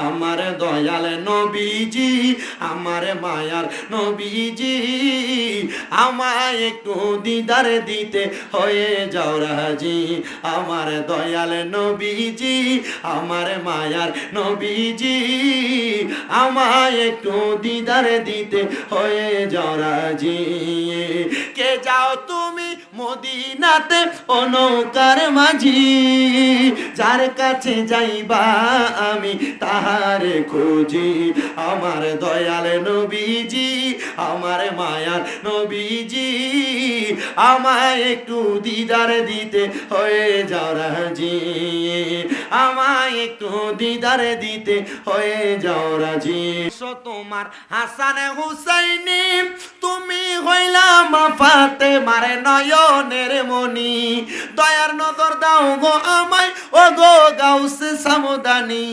আমার দয়াল নবীজি, আমার মায়ার নবীজি, আমায় একটু দিদার দিতে হয়ে যাও রাজি। আমার দয়াল নবীজি, আমার মায়ার নবীজি, আমায় একটু দিদার দিতে হয়ে যাও রাজি। কে যাও তুমি মদিনাতে ও নৌকার মাঝি, যার কাছে যাইবা আমি তাহারে খুঁজি। আমার দয়াল নবীজি, আমার মায়ার নবীজি, আমায় একটু দিদার দিতে হয়ে যাও রাজি। আমায় একটু দিদার দিতে হয়ে যাও রাজি। তোমার হাসান হুসাইনি, তুমি হইলা মা ফাতেমার নয়নের মনি। দয়ার নজর দাও গো আমায় ও গো গাউসে সামদানি,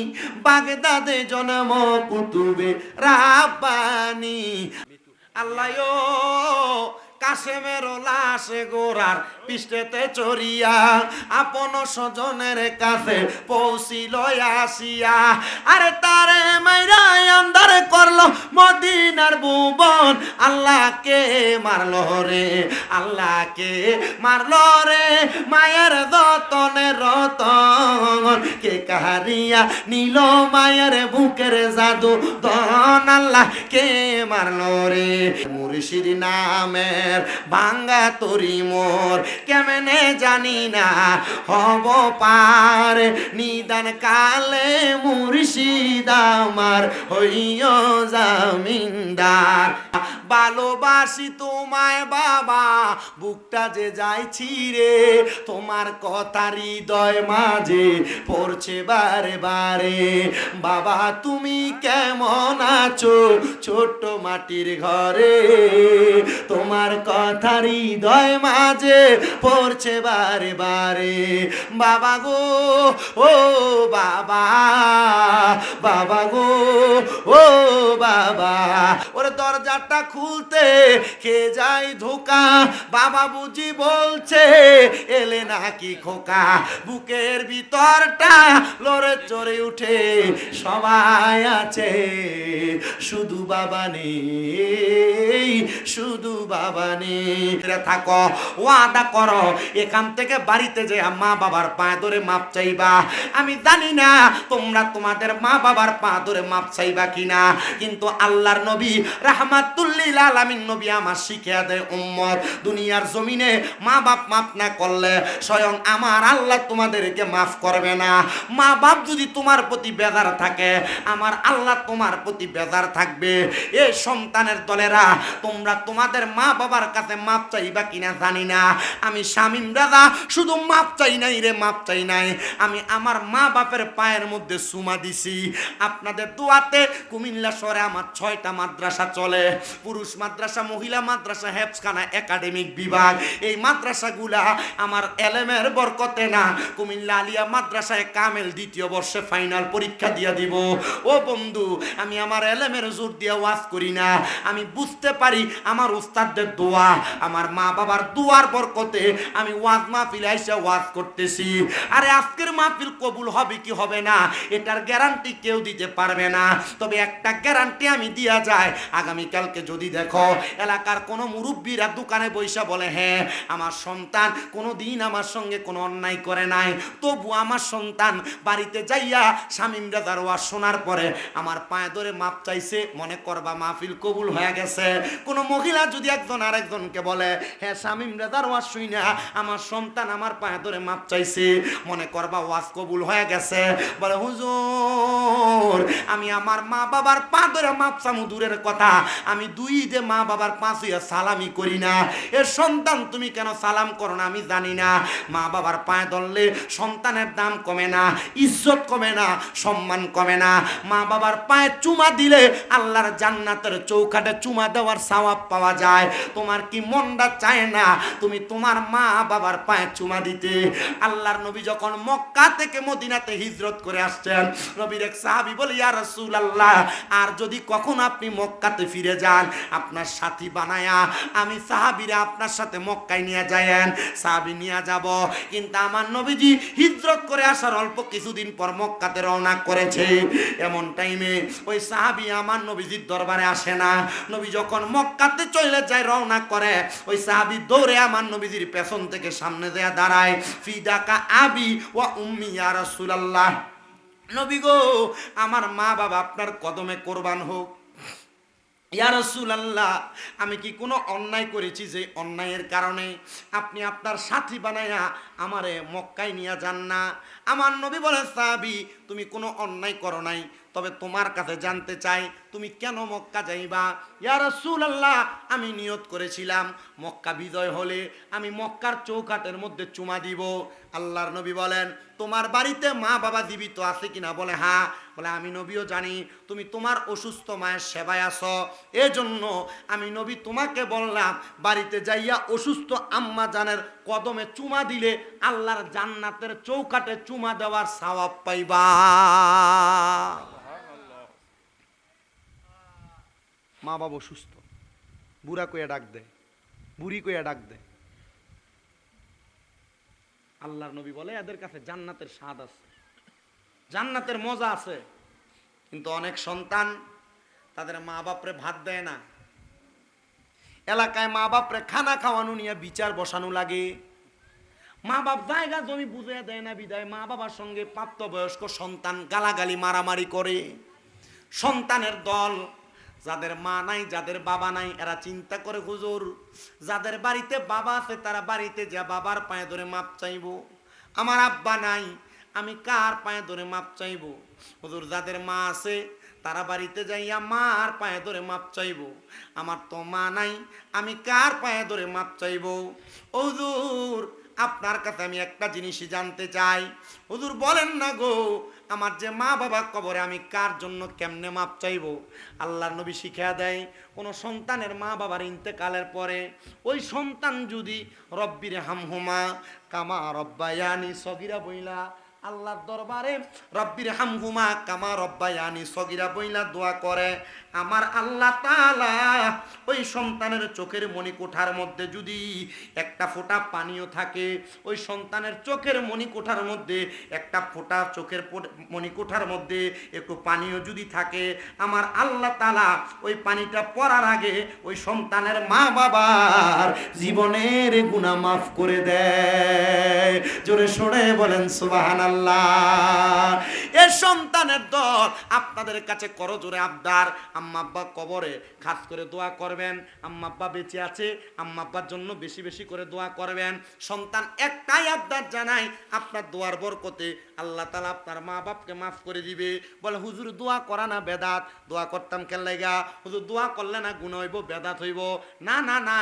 বাগদাদে জন্ম কুতুবে রাব্বানি। আল্লাহ কাশেমের লাশ গোরার পৃষ্ঠেতে চড়িয়া আপন স্বজনের কাছে পৌঁছিল আসিয়া। আরে তারে মাইরা আন্দার করলো মদিনার ভুবন। আল্লাহকে মারলো রে, আল্লাহকে মারলো রে, মায়ের যতনের রতন কে কাহারিয়া নিল মায়ের বুকের জাদু দন। আল্লাহকে মারলো রে। মুর্শিদ নামের ভাঙ্গা তরি মোর কেমনে জানি না হব পার। নিদান কালে মুর্শিদ আমার হইও জামিনদার। ভালোবাসি তোমায় বাবা, বুকটা যে যাইছি রে, তোমার কথা হৃদয় মাঝে পড়ছে বারে বারে। বাবা তুমি কেমন আছো ছোট্ট মাটির ঘরে, তোমার কথা হৃদয় মাঝে পড়ছে বারে বারে। বাবা গো ও বাবা, বাবা গো ও বাবা, ওর দরজাটা খুলতে কে যাই ধোকা। বাবা বুঝি বলছে এলে নাকি খোকা। বুকের ভিতরটা লড়ে চড়ে উঠে, সবাই আছে শুধু বাবা নেই, শুধু বাবা নেই। থাকো ওয়াদা করো এখান থেকে বাড়িতে যে মা বাবার পা ধরে মাপ চাইবা। আমি জানি না তোমরা তোমাদের মা বাবার পা ধরে মাপ চাইবা কিনা, কিন্তু আল্লাহর নবী রাহমাতুল লিল আলামিন নবী আমার শিখিয়ে দেয় উম্মত, দুনিয়ার জমিনে মা বাপ মাপ না করলে স্বয়ং আমার আল্লাহ তোমাদেরকে মাফ করবে না। মা বাপ যদি তোমার প্রতি বেজার থাকে, আমার আল্লাহ তোমার প্রতি বেজার থাকবে। এই সন্তানের দলেরা তোমরা তোমাদের মা বাবার কাছে মাপ চাইবা কিনা জানি না। আমি শামীম রাজা শুধু মাপ চাই নাই রে, মাপ চাই নাই, আমি আমার মা বাপের পায়ের মধ্যে চুমা দিছি। আপনাদের দোয়াতে কুমিল্লা শহরে আমার 6টা মাদ্রাসা চলে, পুরুষ মাদ্রাসা, মহিলা মাদ্রাসা, হেফজখানা, একাডেমিক বিভাগ। এই মাদ্রাসাগুলা আমার এলেমের বরকতে না, কুমিল্লা আলিয়া মাদ্রাসায় কামেল 2য় বর্ষে ফাইনাল পরীক্ষা দিয়া দিব। ও বন্ধু আমি আমার এলেমের জোর দিয়ে ওয়াজ করি না, আমি বুঝতে পারি আমার উস্তাদদের দোয়া, আমার মা বাবার দোয়ার বরকতে আমি ওয়াজ মাহফিলে এসে ওয়াজ করতেছি। আরে আজকের মাহফিল কবুল হবে কি হবে না এটার গ্যারান্টি কেউ দিতে পারবে না, তবে একটা গ্যারান্টি আমি দিয়া যায়, আগামীকালকে যদি দেখো এলাকার কোনো মুরব্বীরা দোকানে বৈশা বলে হ্যাঁ আমার সন্তান কোনো দিন আমার সঙ্গে কোনো অন্যায় করে নাই, তবু আমার সন্তান বাড়িতে যাইয়া শামীম রাজার ওয়াজ শোনার পরে আমার পায়ে ধরে মাপ চাইছে, মনে করবা মাহফিল কবুল হয়ে গেছে। কোনো মহিলা যদি একজন আরেকজনকে বলে হ্যাঁ শামীম রাজার ওয়াজ শুইনা আমার সন্তান আমার পায়ে ধরে মাপ চাইছে, মনে করবা ওয়াজ কবুল হয়ে গেছে। বলে হুজুর আমি আমার মা বাবার পা ধরে মাপ চামু দূরের কথা, আমি 2 ঈদে মা বাবার পা ছুঁয়ে সালামি করি না। এর সন্তান তুমি কেন সালাম করো না আমি জানি না। মা বাবার পায়ে ধরলে সন্তানের দাম কমে না, ইজ্জত কমে না, সম্মান কমে না। মা বাবার পায়ে চুমা দিলে আল্লাহর জান্নাতের চৌকাঠে চুমা দেওয়ার সওয়াব পাওয়া যায়। তোমার কি মনটা চায় না তুমি তোমার মা বাবার পায়ে চুমা দিতে? আল্লাহর নবী যখন মক্কা থেকে মদিনাতে হিজরত করে আসছেন, নবীর এক সাহাবী বলে ইয়া রাসূলুল্লাহ, আর যদি কখনো আপনি মক্কাতে ফিরে যান, আপনার সাথী বানায়া আমি সাহাবীরা আপনার সাথে মক্কায় নিয়ে যায়েন। সাহাবী নিয়ে যাব। কিন্তু আমার নবীজি হিজরত করে আসার অল্প কিছুদিন পর মক্কাতে রওনা করেছে। এমন টাইমে ওই সাহাবী আমার নবীজির দরবারে আসে না। নবী যখন মক্কাতে চলে যায়, রওনা করে, ওই সাহাবী দৌড়ে আমার নবীজির পেছন থেকে সামনে যেয়ে দাঁড়ায়। ফিদাকা আবি ওয়া উম্মি ইয়া রাসূলুল্লাহ, নবী গো, আমার মা বাবা আপনার কদমে কোরবান হোক। ইয়া রাসূলুল্লাহ, আমি কি কোনো অন্যায় করেছি যে অন্যায়ের কারণে আপনি আপনার সাথী বানায়া আমারে মক্কায় নিয়ে যান না? আমার নবী বলে, সাহাবী, তুমি কোনো অন্যায় করো নাই, তবে তোমার কাছে জানতে চাই তুমি কেন মক্কা যাইবা? ইয়া রাসূলুল্লাহ, আমি নিয়ত করেছিলাম মক্কা বিজয় হলে আমি মক্কার চৌকাঠের মধ্যে চুমা দিব। আল্লাহর নবী বলেন, তোমার বাড়িতে মা বাবা জীবিত আছে কিনা? বলে হ্যাঁ। বলে, আমি নবীও জানি তুমি তোমার অসুস্থ মায়ের সেবায় আছো, এজন্য আমি নবী তোমাকে বললাম বাড়িতে যাইয়া অসুস্থ আম্মা জানের কদমে চুমা দিলে আল্লাহর জান্নাতের চৌকাঠে চুমা দেওয়ার সওয়াব পাইবা। মা বাবা অসুস্থ, বুড়া কইয়া ডাক দেয়, বুড়ি কইয়া ডাক দেয়। আল্লাহর নবী বলে, এদের কাছে জান্নাতের স্বাদ আছে, জান্নাতের মজা আছে। কিন্তু অনেক সন্তান তাদের মা বাপরে ভাত দেয় না। এলাকায় মা বাপরে খানা খাওয়ানো নিয়ে বিচার বসানো লাগে। মা বাপ জায়গা জমি বুঝে দেয় না, বিদায় মা বাবার সঙ্গে প্রাপ্তবয়স্ক সন্তান গালাগালি মারামারি করে। সন্তানের দল, যাদের মা নাই, যাদের বাবা নাই, এরা চিন্তা করে, হুজুর যাদের বাড়িতে বাবা আছে তারা বাড়িতে যা বাবার পায়ে ধরে মাপ চাইব। আমার আব্বা নাই, আমি কার পায়ে ধরে মাপ চাইব? হুজুর যাদের মা আছে তারা বাড়িতে যাইয়া মার পায়ে ধরে মাপ চাইব। আমার তো মা নাই, আমি কার পায়ে ধরে মাপ চাইব? হুজুর আপনার কাছে আমি একটা জিনিসই জানতে চাই, হুজুর বলেন না গো, আমার যে মা বাবা কবরে আমি কার জন্য কেমনে মাপ চাইব? আল্লাহর নবী শিখিয়ে দেয়, কোন সন্তানের মা বাবার ইন্তেকালের পরে ওই সন্তান যদি রব্বির হামহুমা কামা রব্বায়ানি সগীরা বইলা আল্লাহর দরবারে রব্বির হামহুমা কামা রব্বায়ানি সগীরা বইলা দোয়া করে, আমার আল্লাহ তাআলা ওই সন্তানের চোখের মণিকোঠার মধ্যে যদি একটা ফোঁটা পানিও থাকে, ওই সন্তানের চোখের মণিকোঠার মধ্যে একটা ফোঁটা, চোখের মণিকোঠার মধ্যে একটু পানিও যদি থাকে, আমার আল্লাহ তাআলা ওই পানিটা পড়ার আগে ওই সন্তানের মা বাবার জীবনের গুনাহ মাফ করে দেয়। জোরে সরে বলেন সুবহানাল্লাহ। এ সন্তানের দল আপনাদের কাছে করো জোরে আবদার, আম্মা আব্বা কবরে খাস করে দোয়া করবেন। আম্মা আব্বা বেঁচে আছে, আম্মা আব্বার জন্য বেশি বেশি করে দোয়া করবেন। সন্তান একটাই আবদার জানাই, আপনার দোয়ার বরকতে আল্লাহ তাআলা আপনার মা বাপকে মাফ করে দিবে। বলে, হুজুর দোয়া করা না বেদাত? দোয়া করতাম কেন লাগা? হুজুর দোয়া করলে না গুনাহ হইব, বেদাত হইব? না না না,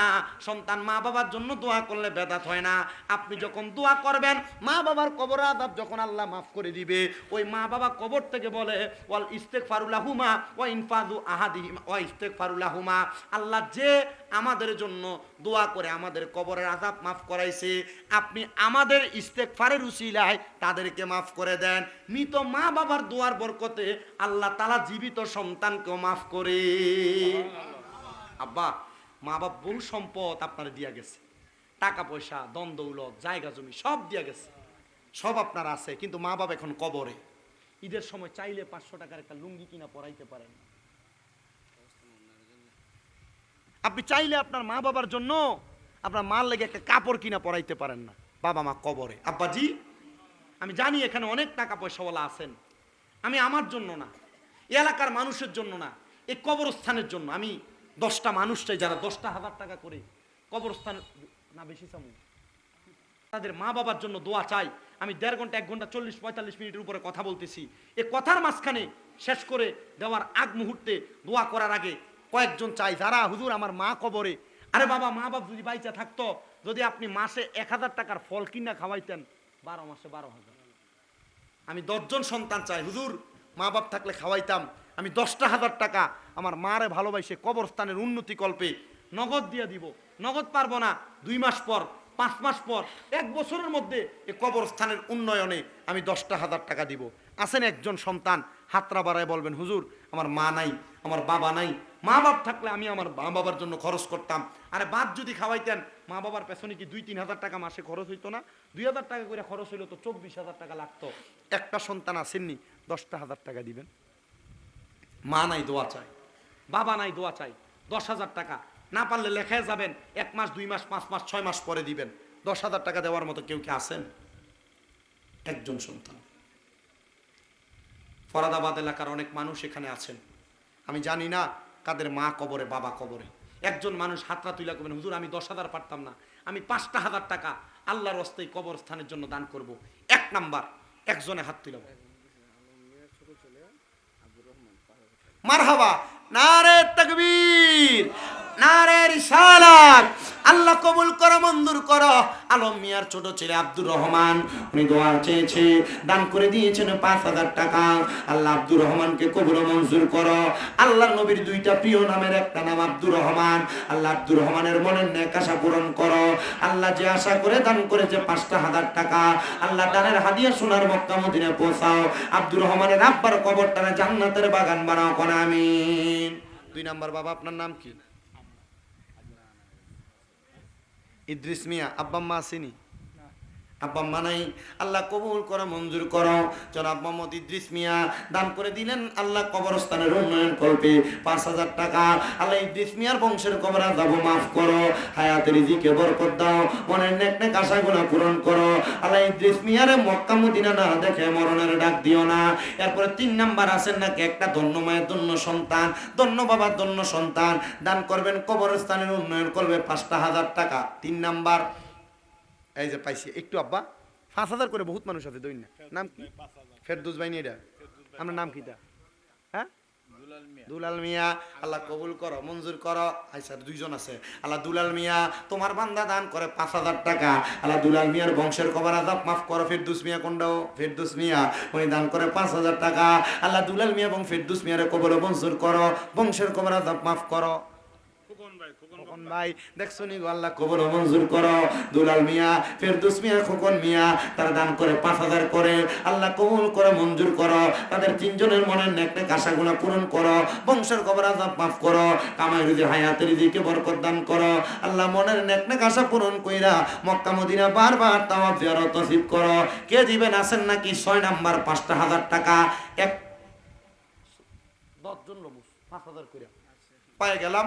সন্তান মা বাবার জন্য দোয়া করলে বেদাত হয় না। আপনি যখন দোয়া করবেন, মা বাবার কবর আযাব যখন আল্লাহ মাফ করে দিবে, ওই মা বাবা কবর থেকে বলে, ওয়াল ইস্তিগফারু লাহুমা ওয়া ইনফাযু আহাদিহিমা ওয়া ইস্তিগফারু লাহুমা, আল্লাহ যে আমাদের জন্য দোয়া করে আমাদের কবরের আযাব মাফ করাইছে, আপনি আমাদের ইস্তেগফারের উসিলায় তাদেরকে মাফ করে দেন। মৃত মা বাবার দোয়ার বরকতে আল্লাহ তাআলা জীবিত সন্তানকেও মাফ করে। আব্বা, মা বাপ বহু সম্পদ আপনার দিয়া গেছে, টাকা পয়সা, ধন দৌলত, জায়গা জমি সব দিয়া গেছে, সব আপনার আছে, কিন্তু মা বাবা এখন কবরে। ঈদের সময় চাইলে 500 টাকার একটা লুঙ্গি কিনা পরাইতে পারেন। আপনি চাইলে আপনার মা বাবার জন্য আপনার মার লেগে একটা কাপড় কিনা পরাইতে পারেন না, বাবা মা কবরে। আব্বাজি, আমি জানি এখানে অনেক টাকা পয়সাওয়ালা আছেন, আমি আমার জন্য না, এলাকার মানুষের জন্য না, এই কবরস্থানের জন্য আমি 10টা মানুষ চাই যারা 10,000 টাকা করে কবরস্থান না বেশি চামু, তাদের মা বাবার জন্য দোয়া চাই। আমি 1.5 ঘন্টা 1 ঘন্টা 40-45 মিনিটের উপরে কথা বলতেছি, এই কথার মাঝখানে শেষ করে দেওয়ার আগ মুহূর্তে দোয়া করার আগে কয়েকজন চাই যারা, হুজুর আমার মা কবরে, আরে বাবা মা বাপ যদি বাইচা থাকতো, যদি আপনি মাসে 1000 টাকার ফল কিনা খাওয়াইতেন, 12 মাসে 12,000। আমি 10 জন সন্তান চাই, হুজুর মা বাপ থাকলে খাওয়াইতাম, আমি 10,000 টাকা আমার মারে ভালোবাসে কবরস্থানের উন্নতি কল্পে নগদ দিয়ে দিব। নগদ পারবো না, 2 মাস পর, 5 মাস পর, 1 বছরের মধ্যে এই কবরস্থানের উন্নয়নে আমি 10,000 টাকা দিব। আছেন একজন সন্তান, হাতরা বাড়ায় বলবেন, হুজুর আমার মা নাই, আমার বাবা নাই, মা বাপ থাকলে আমি আমার মা বাবার জন্য খরচ করতাম। আরে বাপ যদি খাওয়াইতেন, মা বাবার পেছনে কি 2-3 হাজার টাকা মাসে খরচ হইতো না? 2,000 টাকা করে খরচ হইলো তো 24,000 টাকা লাগতো। একটা সন্তান আসেননি, 10,000 টাকা দিবেন। মা নাই দোয়া চাই, বাবা নাই দোয়া চাই, 10,000 টাকা। না পারলে লেখায় যাবেন, 1 মাস 2 মাস 5 মাস 6 মাস পরে দিবেন। 10,000 টাকা দেওয়ার মতো কেউ কি আছেন? একজন সন্তান। ফরাদাবাদ এলাকার অনেক মানুষ এখানে আছেন, আমি জানি না কাদের মা কবরে বাবা কবরে। একজন মানুষ হাতরা তুইলা করবেন, হুজুর আমি 10,000 পারতাম না, আমি 5,000 টাকা আল্লাহর রাস্তায় কবরস্থানের জন্য দান করব। 1 নাম্বার একজনে হাত তুইলা মারহাবা, নারে তাকবীর, নারে রিসালাত। আল্লাহ কবুল করো, মঞ্জুর করো। আলম মিয়ার ছোট ছেলে আব্দুর রহমান, উনি দোয়া চেয়েছে, দান করে দিয়েছেন 5,000 টাকা। আল্লাহ আব্দুর রহমানকে কবুল মঞ্জুর করো। আল্লাহর নবীর 2টা প্রিয় নামের একটা নাম আব্দুর রহমান। আল্লাহ আব্দুর রহমানের মনের নেক আশা পূরণ করো। আল্লাহ যে আশা করে দান করেছে 5,000 টাকা, আল্লাহ দানের হাদিয়া সোনার মক্কা মদিনায় পৌঁছাও। আব্দুর রহমানের আব্বার কবরটারে জান্নাতের বাগান বানাও কোন আমিন। 2 নাম্বার বাবা আপনার নাম কি? ইদ্রিস মিয়া। আব্বা আম্মা আসেনি? আব্বা আম্মা নাই, আল্লাহ কবুল করো, মঞ্জুর করো। জনাব মোহাম্মদ ইদ্রিস মিয়া দান করে দিলেন আল্লাহ কবরস্থানের উন্নয়ন কল্পে 5,000 টাকা। আল্লাহ ইদ্রিস মিয়ার বংশের কবর আযাব মাফ করো, হায়াতের রিজিকে বরকত দাও, মনের নেক নেক আশাগুলো পূরণ করো। আল্লাহ ইদ্রিস মিয়ারে মক্কা মদিনা না দেখে মরণের ডাক দিও না। এরপরে 3 নাম্বার আছেন নাকি একটা ধন্য মায়ের ধন্য সন্তান, ধন্য বাবার ধন্য সন্তান, দান করবেন কবরস্থানের উন্নয়ন করবে 5,000 টাকা। 3 নাম্বার এই যে পাইছি একটু আব্বা 5,000 করে বহুত মানুষ আছে দইন না। নাম কি? ফেরদৌস ভাই। এটা আপনার নাম কিটা? হ্যাঁ, দুলাল মিয়া। আল্লাহ কবুল করো, মঞ্জুর করো। আচ্ছা 2 জন আছে। আল্লাহ দুলাল মিয়া তোমার বান্দা দান করে 5,000 টাকা। আল্লাহ দুলাল মিয়ার বংশের কবর আযাব মাফ করো। ফেরদৌস মিয়া কোনটাও? ফেরদৌস মিয়া উনি দান করে 5,000 টাকা। আল্লাহ দুলাল মিয়া এবং ফেরদৌস মিয়ার কবর মঞ্জুর করো, বংশের কবর আযাব মাফ করো। ভাই দেখছো নি, আল্লাহ কবর মঞ্জুর করো। দুলাল মিয়া, ফেরদৌস মিয়া, খোকন মিয়া তারা দান করে 5,000 করে। আল্লাহ কবুল করে মঞ্জুর করো। তাদের 3 জনের মনের নেক নেক আশাগুলো পূরণ করো, বংশের কবর আযাব মাফ করো, কামাই রুজি হায়াতের রিজিকে বরকত দান করো। আল্লাহ মনের নেক নেক আশা পূরণ কইরা মক্কা মদিনা বারবার তাওয়াফ জিয়ারত নসিব করো। কে দিবেন আছেন নাকি? 6 নাম্বার 5,000 টাকা। 10 জন লোক 5,000 করে পাই গেলাম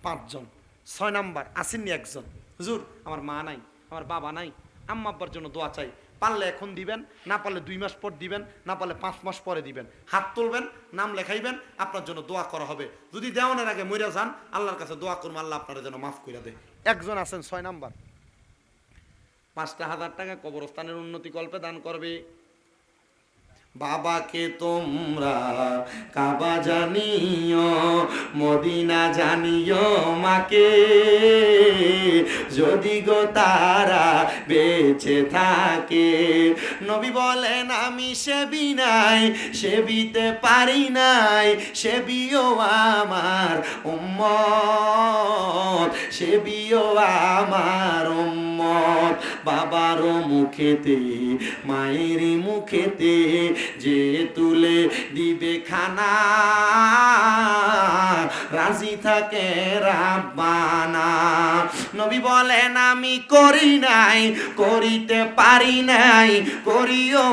5 জন। 6 নাম্বার আসেননি একজন, হুজুর আমার মা নাই, আমার বাবা নাই, আম্মা আব্বার জন্য দোয়া চাই। পারলে এখন দিবেন, না পারলে 2 মাস পর দিবেন, না পারলে 5 মাস পরে দিবেন। হাত তুলবেন, নাম লেখাইবেন, আপনার জন্য দোয়া করা হবে। যদি দেওয়ানের আগে মইরা যান, আল্লাহর কাছে দোয়া করুন, আল্লাহ আপনার জন্য মাফ করে দেয়। একজন আছেন 6 নাম্বার 5,000 টাকা কবরস্থানের উন্নতি কল্পে দান করবে। বাবাকে তোমরা কাবা জানিও, মদিনা জানিও মাকে, যদি গো তারা বেঁচে থাকে। নবী বলেন আমি সেবি নাই, সেবিতে পারি নাই, সেবিও আমার উম্মত, সেবিও আমার উম্মত। বাবারও মুখেতে মায়ের মুখেতে যে তুলে দিবে খানা, রাজি থাকে রাব্বানা। নবী বলেন আমি করি নাই, করিতে পারি নাই, করিও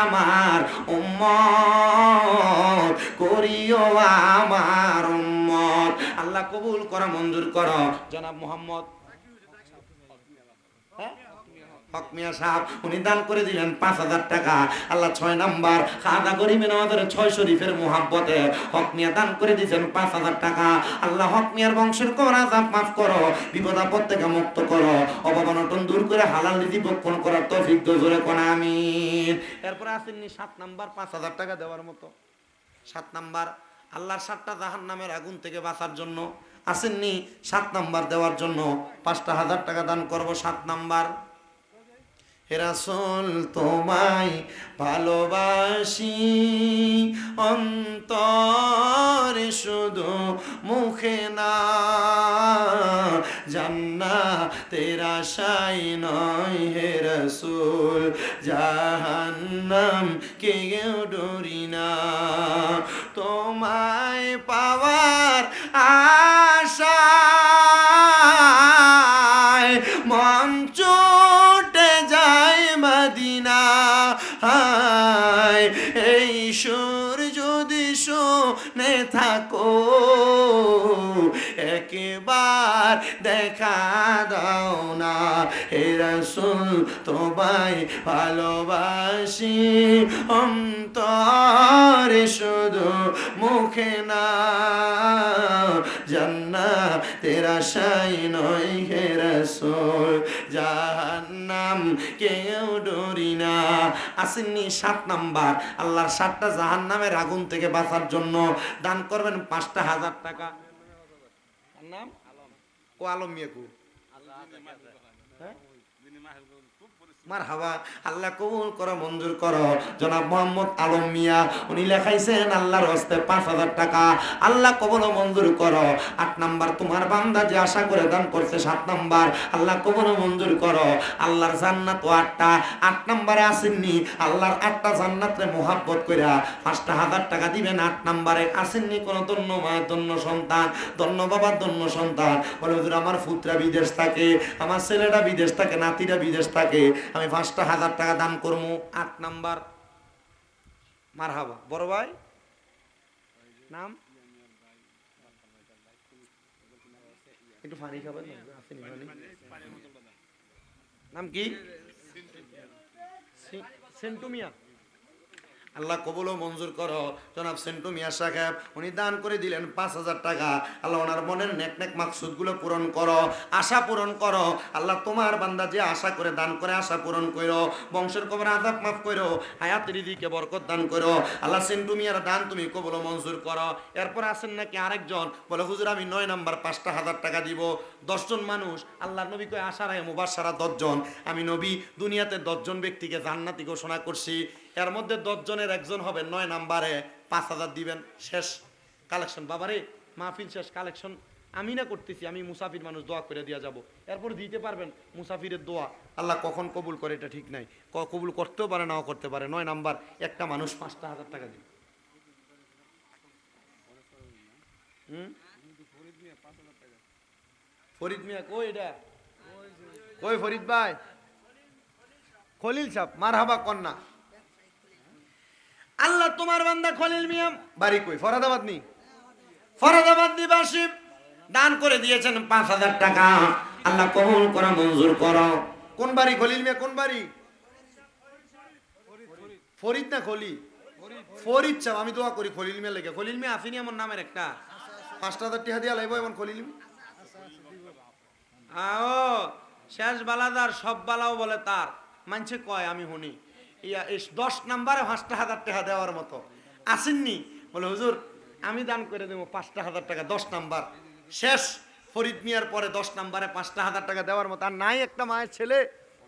আমার উম্মত, করিও আমার উম্মত। আল্লাহ কবুল করা, মঞ্জুর করো। জনাব মোহাম্মদ হক মিয়া সাহেব উনি দান করে দিলেন 5,000 টাকা। আল্লাহ 6 নাম্বার খাদা গরিবে আমাদের 6 শরীফের মোহাব্বতে হক মিয়া দান করে দিয়েছেন 5,000 টাকা। আল্লাহ হক মিয়ার বংশের কবর আযাব মাফ করো, বিপদ আপদ থেকে মুক্ত করো, অভাব অনটন দূর করে হালাল রিজিক ভক্ষণ করার তৌফিক দাও, জোরে কোন আমিন। এরপর আসেননি 7 নাম্বার 5,000 টাকা দেওয়ার মতো। 7 নাম্বার আল্লাহর 7টা জাহান্নামের আগুন থেকে বাঁচার জন্য আসেননি 7 নাম্বার দেওয়ার জন্য 5,000 টাকা দান করব। 7 নাম্বার হে রাসূল তোমায় ভালোবাসি অন্তরে শুধু মুখে না, জান্নাতের আশায় নয় হে রাসূল, জাহান্নাম জাহান্নাম কেউ ডরি না। তোমায় পাওয়ার আশায় মন ছুটে যায় মদিনা। এই সুর যদি শুনে থাকো একবার দেখা দাও না। হে রাসূল তোমায় ভালোবাসি অন্তরে শুধু মুখে না। জান্নাতের আশায় নয় হে রাসূল জাহান্নাম কেউ ডরি না। আসেননি 7 নাম্বার, আল্লাহর 7টা জাহান্নামের আগুন থেকে বাঁচার জন্য দান করবেন 5,000 টাকা। নাম ও আলম মিয়াকু মারহাবা, আল্লাহ কবুল করো, মঞ্জুর করো। জনাব মোহাম্মদ আলম মিয়া উনি লেখাইছেন আল্লাহর হস্তে 5,000 টাকা। আল্লাহ কবুল মঞ্জুর করো। 8 নাম্বার তোমার বান্দা যে আশা করে দান করছে 7 নাম্বার, আল্লাহ কবুল মঞ্জুর করো। আল্লাহর জান্নাত 8টা, 8 নাম্বারে আসেননি আল্লাহর 8টা জান্নাতরে মোহাব্বত কইরা 5,000 টাকা দিবেন। 8 নাম্বারে আসেননি কোন ধন্য মা ধন্য সন্তান, ধন্য বাবা ধন্য সন্তান, বলে হুজুর আমার পুত্রা বিদেশ থাকে, আমার ছেলেটা বিদেশ থাকে, নাতিরা বিদেশ থাকে, আমি 5,000 টাকা দান করবো। 8 নাম্বার মারহাবা। বড় ভাই নাম একটু পানি খাবেন নাম কি? সেন্টু মিয়া। আল্লাহ কবুল ও মঞ্জুর করো। জনাব সেন্টু মিয়া সাহেব উনি দান করে দিলেন 5,000 টাকা। আল্লাহ ওনার মনের নেক নেক মাকসুদগুলো পূরণ করো, আশা পূরণ করো। আল্লাহ তোমার বান্দা যে আশা করে দান করে আশা পূরণ করো, বংশের কবর আযাব মাফ করো, হায়াতের রিজিকে বরকত দান করো। আল্লাহ সেন্টু মিয়ার দান তুমি কবুল ও মঞ্জুর করো। এরপর আসেন নাকি আরেকজন, বলে হুজুর আমি 9 নাম্বার 5,000 টাকা দিব। 10 জন মানুষ, আল্লাহর নবী কয় আশারায়ে মুবাশশারা 10 জন। আমি নবী দুনিয়াতে 10 জন ব্যক্তিকে জান্নাতি ঘোষণা করছি, এর মধ্যে 10 জনের একজন হবে। 9 নাম্বারে 5,000 দিবেন। শেষ কালেকশন বাবারে, মাহফিল শেষ, কালেকশন আমি না করতেছি, আমি মুসাফির মানুষ, দোয়া করে দিয়া যাব। এরপর দিতে পারবেন মুসাফিরের দোয়া আল্লাহ কখন কবুল করে এটা ঠিক নাই, কবুল করতেও পারে নাও করতে পারে। 9 নাম্বার একটা মানুষ 5,000 টাকা দিবে। ফরিদ মিয়া কই? এটা কই ফরিদ ভাই? খলিল সাহেব মারহাবা কন্যা। আল্লাহ তোমার বান্দা খলিল মিয়া বাড়ি কই? ফরাদাবাদ নি? ফরাদাবাদ নিবাসী দান করে দিয়েছেন 5,000 টাকা। আল্লাহ কবুল করা মঞ্জুর করো। কোন বাড়ি খলিল মিয়া? কোন বাড়ি? ফরিদ না খলি? ফরিদ সাহেব আমি দোয়া করি খলিল মিয়া লেগে। খলিল মিয়া আসেনি আমার নামের একটা 5,000 টাকা দিয়া লাইব এমন খলিল মিয়া। শেষ বালাদার সব বালাও বলে তার, মানছে কয় আমি শুনি। 10 নাম্বারে 5,000 টাকা দেওয়ার মতো আসেননি, বলে হুজুর আমি দান করে দেবো 5,000 টাকা। 10 নাম্বার শেষ। ফরিদ মিয়ার পরে 10 নাম্বারে 5,000 টাকা দেওয়ার মতো আর নাই একটা মায়ের ছেলে,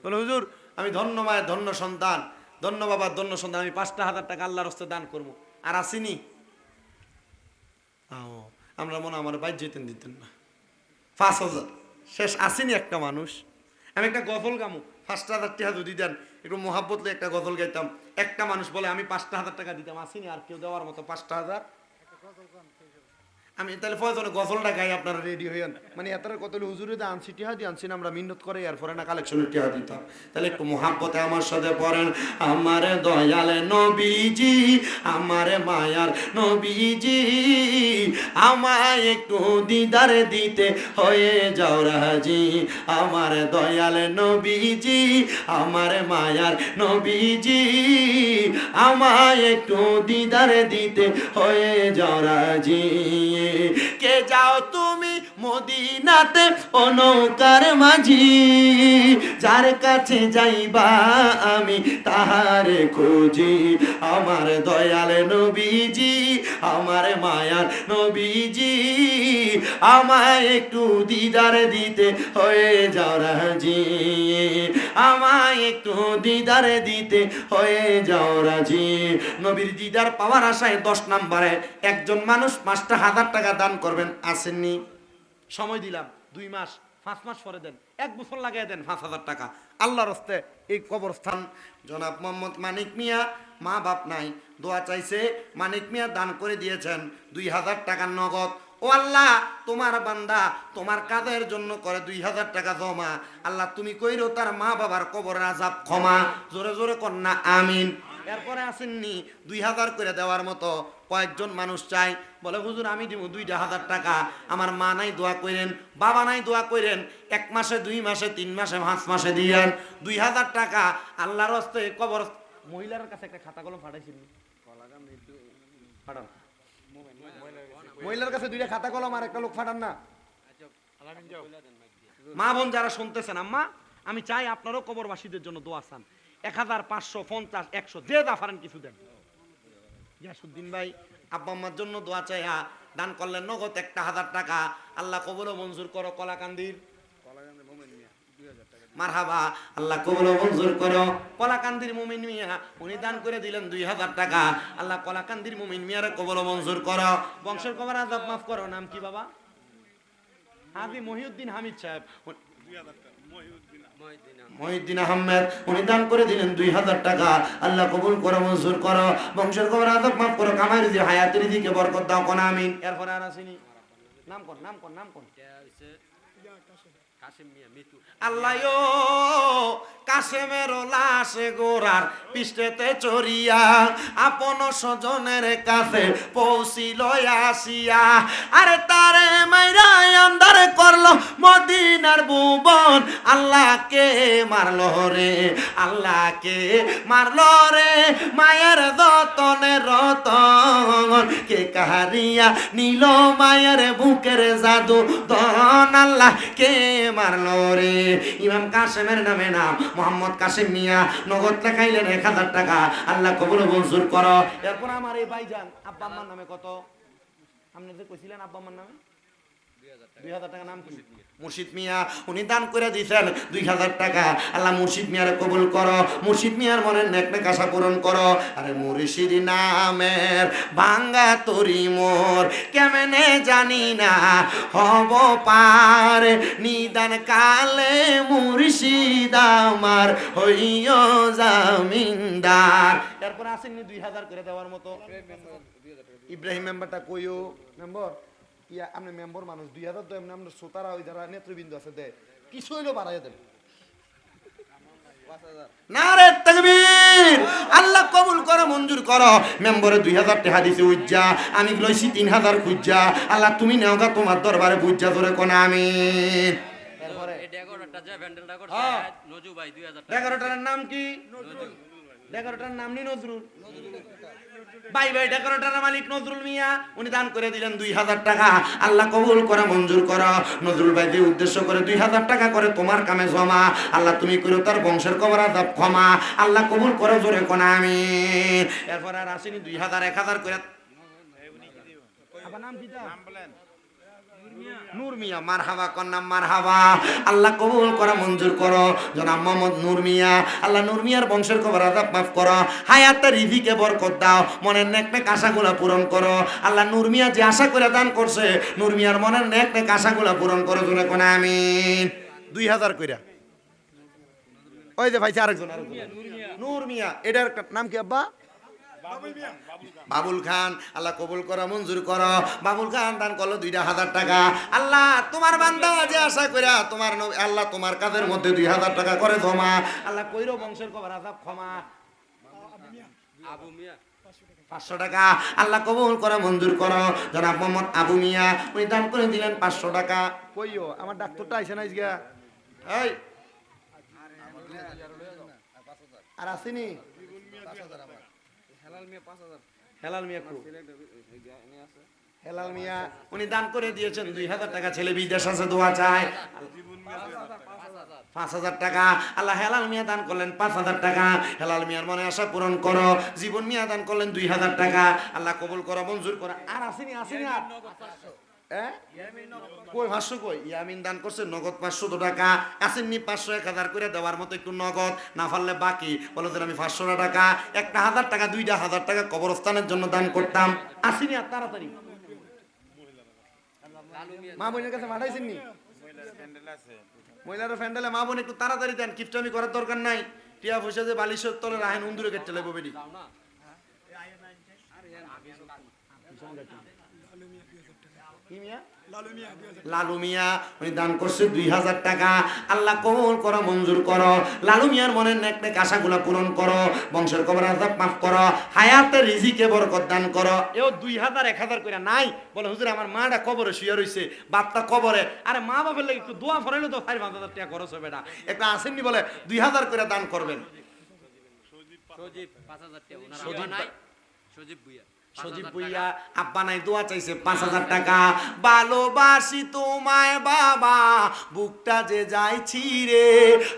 বলে হুজুর আমি ধন্য মায়ের ধন্য সন্তান, ধন্য বাবার ধন্য সন্তান, আমি 5,000 টাকা আল্লাহর হস্তে দান করবো। আর আসেনি আমরা মনে আমার বাইর যেতেন দিতেন না। 5,000 শেষ। আসেনি একটা মানুষ। আমি একটা গজল গামু, 5,000 টাকা যদি দেন একটু মোহাব্বতলে একটা গজল গাইতাম, একটা মানুষ বলে আমি 5,000 টাকা দিতাম। আসেনি আর কেউ দেওয়ার মতো 5,000। আমি তাহলে প্রয়োজনে গজলটা গাই, আপনারা রেডি হইয়ান। মানে এত কত হুজুরে দা আনছি টিহা দিয়ে আনছি না, আমরা মিন্নত করে এরপরে না কালেকশনের টিহা দিতাম। তাহলে একটু মোহাব্বতে আমার সাথে পড়েন। আমার দয়াল নবীজি, আমার মায়ার নবীজি, আমায় একটু দিদারে দিতে হয়ে যাও রাজি। আমার দয়াল নবীজি, আমার মায়ার নবীজি, আমায় একটু দিদারে দিতে হয়ে যাও রাজি। কে যাও তুমি মদিনাতে ও নৌকার মাঝি, যার কাছে যাইবা আমি তাহারে খুঁজি। আমার দয়াল নবীজি, আমার মায়ার নবীজি, আমায় একটু দিদার দিতে হয়ে যাও রাজি। আমায় একটু দিদার দিতে হয়ে যাও রাজি। নবীর দিদার পাওয়ার আশায় 10 নাম্বারে একজন মানুষ 5,000 টাকা দান করবেন। আসেননি? সময় দিলাম 2 মাস 5 মাস পরে দেন। 1 বছর লাগাই দেন 5,000 টাকা আল্লাহর হস্তে এই কবরস্থান। জনাব মোহাম্মদ মানিক মিয়া মা বাপ নাই, দোয়া চাইছে, মানিক মিয়া দান করে দিয়েছেন 2,000 টাকা নগদ। ও আল্লাহ, তোমার বান্দা তোমার কাজের জন্য করে 2,000 টাকা জমা। আল্লাহ তুমি কইরো তার মা বাবার কবরের আযাব ক্ষমা। জোরে জোরে কন্যা আমিন। এরপরে আসেননি 2,000 করে দেওয়ার মতো কয়েকজন মানুষ চাই, বলে হুজুর আমি দিব 2,000 টাকা, আমার মা নাই দোয়া করেন, বাবা নাই দোয়া করেন, 1 মাসে 2 মাসে 3 মাসে 5 মাসে দিয়েন 2,000 টাকা আল্লাহর হস্তে কবর। মহিলার কাছে একটা খাতা কলম পাঠাইছিল, পাঠান মহিলার কাছে 2টা খাতা কলম আর একটা লোক পাঠান না। মা বোন যারা শুনতেছেন, আম্মা আমি চাই আপনারও কবরবাসীদের জন্য দোয়া চান। 1,550 100 যে দা পারেন কিছু দেন। গিয়াসউদ্দিন ভাই আব্বা আম্মার জন্য দোয়া চাই, দান করলেন নগদ 1,000 টাকা। আল্লাহ কবুল মঞ্জুর করো। কলাকান্দির মারহাবা, আল্লাহ কবুল মঞ্জুর করো। কলাকান্দির মুমিন মিয়া উনি দান করে দিলেন 2,000 টাকা। আল্লাহ কলাকান্দির মুমিন মিয়ারে কবুল মঞ্জুর করো। বংশের কবর আযাব মাফ করো। নাম কি বাবা? হাজি মহিউদ্দিন হামিদ সাহেব, মহিউদ্দিন আহমেদ, উনি দান করে দিলেন 2,000 টাকা। আল্লাহ কবুল করো, মঞ্জুর করো। বংশের কবর আযাব মাফ করো। কামাই রুজি হায়াতের দিকে বরকত দাও। কোন আমিন। এরপরে আর আসেনি, নাম কোন নাম কোন নাম কোন? আল্লাহ কাশেমের লাশে গোরার পিষ্টেতে চড়িয়া আপন স্বজনের কাছে পৌঁছিল আসিয়া, আরে তারে মাইরা আন্দার করলো মদিনার ভুবন। আল্লাহকে মারলো রে, আল্লাহকে মারলো রে, মায়ের যতনে রতন কে কাহারিয়া নিল মায়ের বুকের জাদু ধন। আল্লাহকে মারলো রে। ইমাম কাসেমের নামে নাম মোহাম্মদ কাসেম মিয়া, নগদ লেখাইলেন 1,000 টাকা। আল্লাহ কবুল মঞ্জুর করো। এরপর আমার এই ভাইজান আব্বা আম্মার নামে কত আপনি যে কইছিলেন আব্বা আম্মার নামে 2,000 টাকা, নাম কি? মুর্শিদ মিয়া, উনি দান করে দিয়েছেন 2,000 টাকা। আল্লাহ মুর্শিদ মিয়ার কবুল করো। মুর্শিদ মিয়ার মনের নেক নেক আশা পূরণ করো। আরে মুর্শিদ নামের ভাঙ্গা তরি মোর কেমনে জানি না হব পার, নিদান কালে মুর্শিদ আমার হইও জামিনদার। এরপর আসেননি 2,000 করে দেওয়ার মতো। ইব্রাহিম মেম্বারটা কইও মেম্বার ইয়া, আপনি মেম্বার মানুষ 2,000 তো এমনি আপনার শ্রোতারা ওই যারা নেতৃবৃন্দ আছে দেয়, কিছু হইলো বাড়াইয়া দেন। নারে তাকবীর। আল্লাহ কবুল করো, মঞ্জুর করো। মেম্বারে 2,000 টাকা দিছে উজ্জা, আমি লইছি 3,000 খুঁজা। আল্লাহ তুমি নেওগা তোমার দরবারে বুঝা ধরে কোন আমিন। এরপরে ডেকোরেটরের নাম কি? ডেকোরেটরের নাম নি নজরুল ভাই। ভাই ডেকোরেটরের মালিক নজরুল মিয়া, উনি দান করে দিলেন 2,000 টাকা। আল্লাহ কবুল করে মঞ্জুর করো। নজরুল ভাই যে উদ্দেশ্য করে 2,000 টাকা করে তোমার কামে জমা। আল্লাহ তুমি করো তার বংশের কবর আযাব ক্ষমা। আল্লাহ কবুল করে জোরে কোন আমিন। এরপর আর আসেনি 2,000 1,000 করে। আবার নাম কি? নাম বলেন। নূর মিয়া, মারহাবা কন্যা মারহাবা। আল্লাহ কবুল করা মঞ্জুর করো। জনাব মোহাম্মদ নূর মিয়া, আল্লাহ নূর মিয়ার বংশের কবর আযাব মাফ করো। হায়াতের রিজিকে বরকত দাও। মনের নেক নেক আশাগুলা পূরণ করো। আল্লাহ নূর মিয়া যে আশা করে দান করছে, নূর মিয়ার মনের নেক নেক আশাগুলা পূরণ করো। জোরে কোন আমিন। 2,000 কইরা। ওই যে ভাইছে আরেকজন নূর মিয়া, এটার নাম কি আব্বা? বাবুল খান। আল্লাহ কবুল করা মঞ্জুর করো। বাবুল খান দান করলো 2,000 টাকা। আল্লাহ তোমার বান্দা যে আশা কইরা তোমার আল্লাহ তোমার কাজের মধ্যে 2,000 টাকা করে জমা। আল্লাহ কইরো বংশের কবর আযাব ক্ষমা। আবু মিয়া 500 টাকা। আল্লাহ কবুল করা মঞ্জুর করো। জনাব মোহাম্মদ আবু মিয়া, উনি দান করে দিলেন 500 টাকা। কইও আমার ডাক্তারটা আইছে না আজকে? এই আর আসেনি? হেলাল মিয়া কো? হেলাল মিয়া উনি দান করে দিয়েছেন 2,000 টাকা। ছেলে বিদেশ আছে, দোয়া চায়। 5,000 টাকা। আল্লাহ হেলাল মিয়া দান করলেন 5,000 টাকা। হেলাল মিয়ার মনে আশা পূরণ করো। জীবন মিয়া দান করলেন 2,000 টাকা। আল্লাহ কবুল করো, মঞ্জুর করো। আর আসেনি? আসেনি আর কই 500 কই? ইয়ামিন দান করছে নগদ 500 টাকা। আসেননি 500 1,000 করে দেওয়ার মতো একটু নগদ, না পারলে বাকি বলো যে আমি 500 টাকা 1,000 টাকা 2,000 টাকা কবরস্থানের জন্য দান করতাম। আসেনি আর তাড়াতাড়ি মা বোনের কাছে পাঠাইছেন নি? মহিলার ফ্যান্ডেলে মা বোন একটু তাড়াতাড়ি দেন, কিপটামি করার দরকার নাই। টিয়া পয়সা যে বালিশের তলে রাহেন উন্দুরে কেটে লাগবো বেডি। লালু মিয়া উনি দান করছে 2000 টাকা। আল্লাহ কবুল করো, মঞ্জুর করো। লালু মিয়ার মনের নেক নেক আশাগুলা পূরণ করো, বংশের কবর আযাব মাফ করো, হায়াতে রিজিকে বরকত দান করো। এও 2000 1000 কইরা নাই বলে হুজুর আমার মাটা কবরে শুয়ে রইছে, বাপটা কবরে। আরে মা বাবার লাগি একটু দোয়া ফরাইলে তো 5000 টাকা খরচ হবে না। একটা আসেননি বলে 2000 কইরা দান করবেন। সজীব 5000 টাকা ওনার আব্বা নাই, সজীব ভুইয়া সজীব ভুইয়া আব্বা নাই, দোয়া চাইছে 5000 টাকা। ভালোবাসি তোমায় বাবা, বুকটা যে যাইছি রে,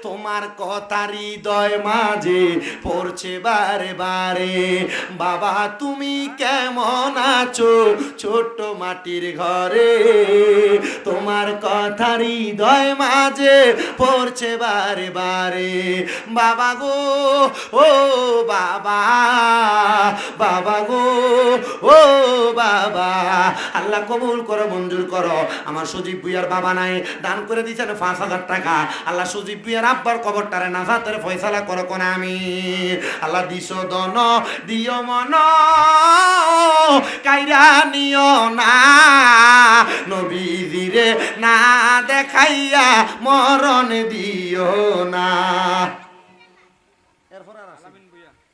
তোমার কথা হৃদয় মাঝে পড়ছে বারে বারে। বাবা তুমি কেমন আছো ছোট্ট মাটির ঘরে, তোমার কথা হৃদয় মাঝে পড়ছে বারে বারে। বাবা গো ও বাবা, বাবা গো ও বাবা, আল্লাহ কবুল করো, মঞ্জুর করো। আমার সজীব ভুইয়ার বাবা নাই, দান করে দিয়েছেন 5000 টাকা। আল্লাহ সজীব ভুইয়ার আব্বার কবরটারে নাজাতের ফয়সালা করো কোন আমি। আল্লাহ দিছো দন দিও মন কাইরা নিও না, নবীজিরে না দেখাইয়া মরণ দিও না। এরপর আর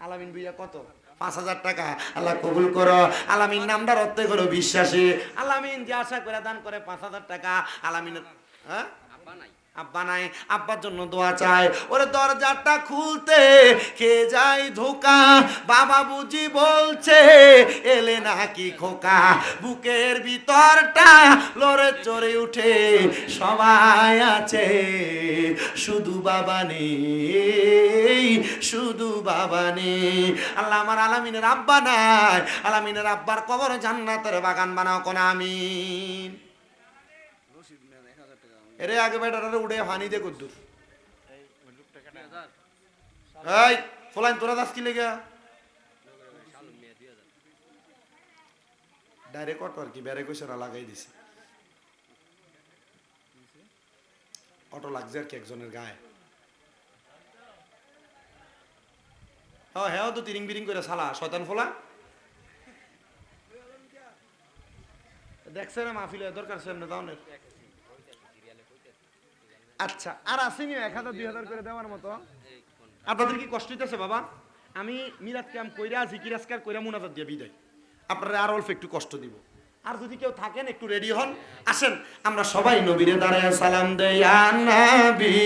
আলামিন ভুইয়া কত? 5000 টাকা। আল্লাহ কবুল করো। আলামিন নামটার অর্থ হলো বিশ্বাসী। আলামিন যে আশা করে দান করে 5000 টাকা। আলামিনের হ্যাঁ আব্বা নাই, আব্বা নাই, আব্বার জন্য দোয়া চাই। ওরে দরজাটা খুলতে কে যাই ধোকা, বাবা বুঝি বলছে এলে নাকি খোকা। বুকের ভিতরটা লড়ে চড়ে উঠে, সবাই আছে শুধু বাবা নেই, শুধু বাবা নেই। আল্লাহ আমার আলামিনের আব্বা নাই, আলামিনের আব্বার কবর জান্নাতের বাগান বানাও কোন আমিন। এরে আগে বেটারে উড়ে হানি দে কদ্দুর। এই ফলাইন তোরা দাস কি লেগা ডাইরেক্ট অটো আর কি বেড়ে কইছরা লাগাই দিছে। অটো লাগছে আর কি একজনের গায়ে। হ্যাঁ হ্যাঁ তো তিরিং বিরিং করে সালা শয়তান ফলা দেখছে না মাহফিলে দরকার সামনে দাউনের। আচ্ছা আর আসেনি 1000 2000 করে দেওয়ার মতো? আপনাদের কি কষ্ট হইতেছে বাবা? আমি মিলাদ কাম কইরা জিকির আজকার কইরা মুনাজাত দিয়ে বিদায়, আপনারা আর অল্প একটু কষ্ট দিব। আর যদি কেউ থাকেন একটু রেডি হন, আসেন আমরা সবাই নবীরে দাঁড়ায় সালাম দেই। ইয়া নবী